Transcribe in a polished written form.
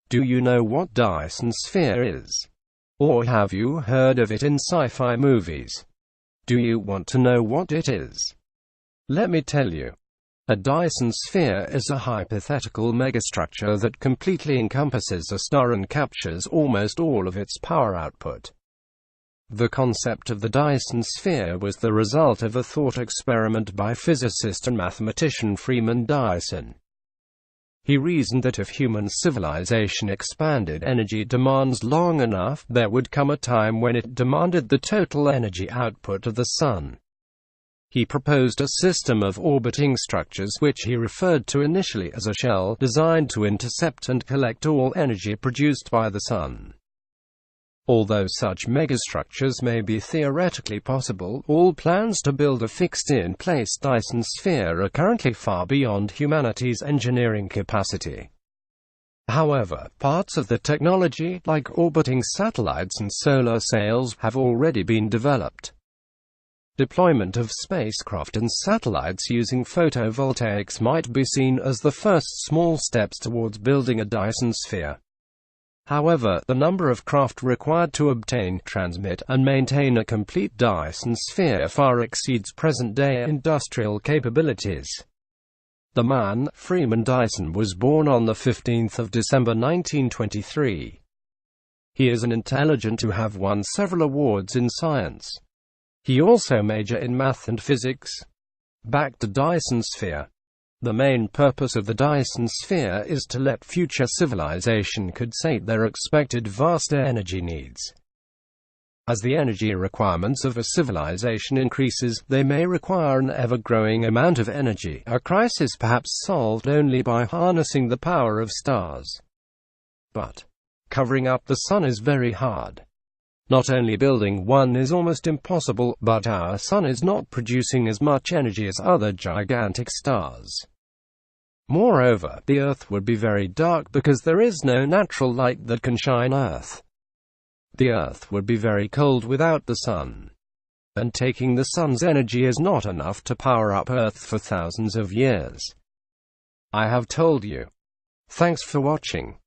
Do you know what Dyson sphere is? Or have you heard of it in sci-fi movies? Do you want to know what it is? Let me tell you. A Dyson sphere is a hypothetical megastructure that completely encompasses a star and captures almost all of its power output. The concept of the Dyson sphere was the result of a thought experiment by physicist and mathematician Freeman Dyson. He reasoned that if human civilization expanded energy demands long enough, there would come a time when it demanded the total energy output of the Sun. He proposed a system of orbiting structures which he referred to initially as a shell, designed to intercept and collect all energy produced by the Sun. Although such megastructures may be theoretically possible, all plans to build a fixed-in-place Dyson sphere are currently far beyond humanity's engineering capacity. However, parts of the technology, like orbiting satellites and solar sails, have already been developed. Deployment of spacecraft and satellites using photovoltaics might be seen as the first small steps towards building a Dyson sphere. However, the number of craft required to obtain, transmit, and maintain a complete Dyson sphere far exceeds present-day industrial capabilities. The man, Freeman Dyson, was born on the 15th of December 1923. He is an intelligent who have won several awards in science. He also majored in math and physics. Back to Dyson sphere. The main purpose of the Dyson sphere is to let future civilization could sate their expected vast energy needs. As the energy requirements of a civilization increases, they may require an ever-growing amount of energy, a crisis perhaps solved only by harnessing the power of stars. But covering up the Sun is very hard. Not only building one is almost impossible, but our Sun is not producing as much energy as other gigantic stars. Moreover, the Earth would be very dark because there is no natural light that can shine Earth. The Earth would be very cold without the Sun. And taking the Sun's energy is not enough to power up Earth for thousands of years. I have told you. Thanks for watching.